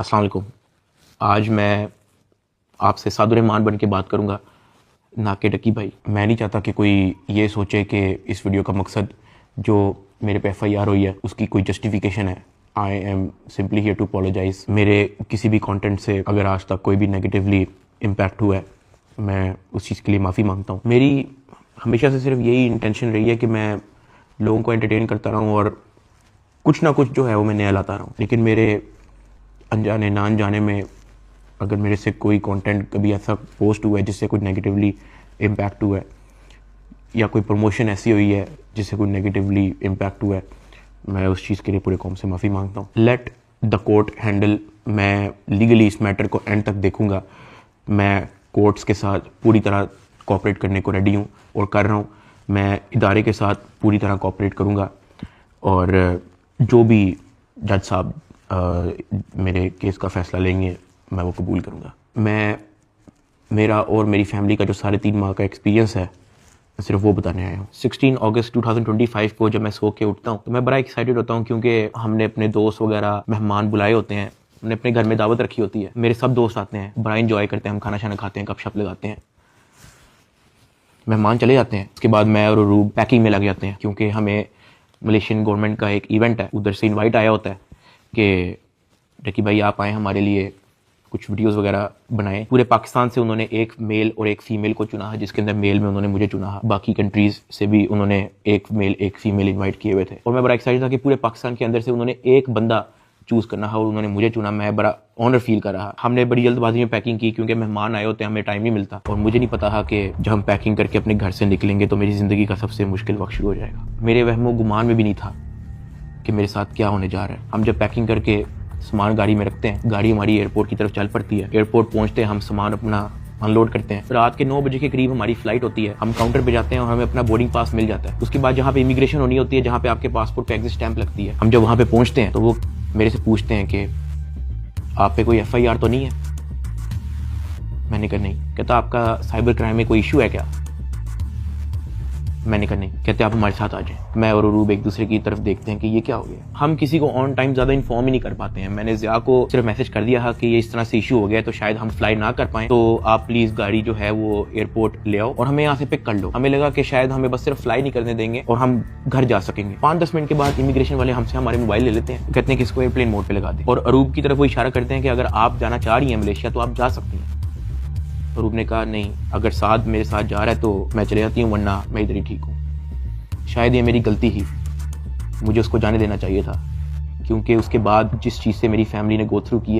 अस्सलाम वालेकुम। आज मैं आपसे सादुर्रहमान बन के बात करूँगा, ना कि डकी भाई। मैं नहीं चाहता कि कोई ये सोचे कि इस वीडियो का मकसद जो मेरे पे FIR हुई है उसकी कोई जस्टिफिकेशन है। I am simply here to apologise. मेरे किसी भी कंटेंट से अगर आज तक कोई भी नेगेटिवली इम्पैक्ट हुआ है, मैं उस चीज़ के लिए माफ़ी मांगता हूँ। मेरी हमेशा से सिर्फ यही इंटेंशन रही है कि मैं लोगों को एंटरटेन करता रहूँ और कुछ ना कुछ जो है वो मैं नया लाता रहूँ। लेकिन मेरे अनजाने ना अनजाने में अगर मेरे से कोई कंटेंट कभी ऐसा पोस्ट हुआ है जिससे कुछ नेगेटिवली इम्पैक्ट हुआ है, या कोई प्रमोशन ऐसी हुई है जिससे कोई नेगेटिवली इम्पैक्ट हुआ है, मैं उस चीज़ के लिए पूरे कौम से माफ़ी मांगता हूँ। Let the court handle. मैं लीगली इस मैटर को एंड तक देखूँगा। मैं कोर्ट्स के साथ पूरी तरह कोऑपरेट करने को रेडी हूँ और कर रहा हूँ। मैं इदारे के साथ पूरी तरह कोऑपरेट करूँगा और जो भी जज साहब मेरे केस का फ़ैसला लेंगे मैं वो कबूल करूँगा। मैं मेरा और मेरी फैमिली का जो 3.5 माह का एक्सपीरियंस है सिर्फ वो बताने आया हूँ। 16 अगस्त 2025 को जब मैं सो के उठता हूँ तो मैं बड़ा एक्साइटेड होता हूँ, क्योंकि हमने अपने दोस्त वगैरह मेहमान बुलाए होते हैं, हमने अपने घर में दावत रखी होती है, मेरे सब दोस्त आते हैं, बड़ा इंजॉय करते हैं, हम खाना शाना खाते हैं, गपशप लगाते हैं, मेहमान चले जाते हैं। उसके बाद मैं और रूब पैकिंग में लग जाते हैं, क्योंकि हमें मलेशियन गवर्नमेंट का एक इवेंट है, उधर से इनवाइट आया होता है कि डकी भाई आप आए, हमारे लिए कुछ वीडियोस वगैरह बनाए। पूरे पाकिस्तान से उन्होंने एक मेल और एक फीमेल को चुना है, जिसके अंदर मेल में उन्होंने मुझे चुना है। बाकी कंट्रीज से भी उन्होंने एक मेल एक फीमेल इनवाइट किए हुए थे और मैं बड़ा एक्साइटेड था कि पूरे पाकिस्तान के अंदर से उन्होंने एक बंदा चूज़ करना है और उन्होंने मुझे चुना। मैं बड़ा ऑनर फील कर रहा। हमने बड़ी जल्दबाजी में पैकिंग की, क्योंकि मेहमान आए होते हैं, हमें टाइम नहीं मिलता और मुझे नहीं पता था कि जब हम पैकिंग करके अपने घर से निकलेंगे तो मेरी ज़िंदगी का सबसे मुश्किल वक्त शुरू हो जाएगा। मेरे वहमो गुमान में भी नहीं था कि मेरे साथ क्या होने जा रहा है। हम जब पैकिंग करके सामान गाड़ी में रखते हैं, गाड़ी हमारी एयरपोर्ट की तरफ चल पड़ती है। एयरपोर्ट पहुंचते हैं, हम सामान अपना अनलोड करते हैं। रात के 9 बजे के करीब हमारी फ्लाइट होती है। हम काउंटर पे जाते हैं और हमें अपना बोर्डिंग पास मिल जाता है। उसके बाद जहाँ पे इमिग्रेशन होनी होती है, जहाँ पे आपके पासपोर्ट पे एग्जिट स्टैंप लगती है, हम जब वहाँ पे पहुँचते हैं तो वो मेरे से पूछते हैं कि आप पे कोई FIR तो नहीं है। मैंने कहा नहीं। कहता आपका साइबर क्राइम में कोई इशू है क्या? मैंने कहा नहीं। कहते आप हमारे साथ आ जाएं। मैं और अरूब एक दूसरे की तरफ देखते हैं कि ये क्या हो गया। हम किसी को ऑन टाइम ज़्यादा इन्फॉर्म ही नहीं कर पाते हैं। मैंने ज़िया को सिर्फ मैसेज कर दिया है कि ये इस तरह से इशू हो गया है, तो शायद हम फ्लाई ना कर पाएं, तो आप प्लीज़ गाड़ी जो है वो एयरपोर्ट ले आओ और हमें यहाँ से पिक कर लो। हमें लगा कि शायद हमें बस सिर्फ फ्लाई नहीं करने देंगे और हम घर जा सकेंगे। 5-10 मिनट के बाद इमिग्रेशन वाले हमसे हमारे मोबाइल ले लेते हैं, कहते हैं कि इसको एयरप्लेन मोड पर लगा दें और अरूब की तरफ वो इशारा करते हैं कि अगर आप जाना चाह रही हैं मलेशिया तो आप जा सकती हैं। अरूब ने कहा नहीं, अगर साथ मेरे साथ जा रहा है तो मैं चले जाती हूँ, वरना मैं इधर ही ठीक हूँ। शायद ये मेरी गलती ही, मुझे उसको जाने देना चाहिए था, क्योंकि उसके बाद जिस चीज़ से मेरी फैमिली ने गो थ्रू की है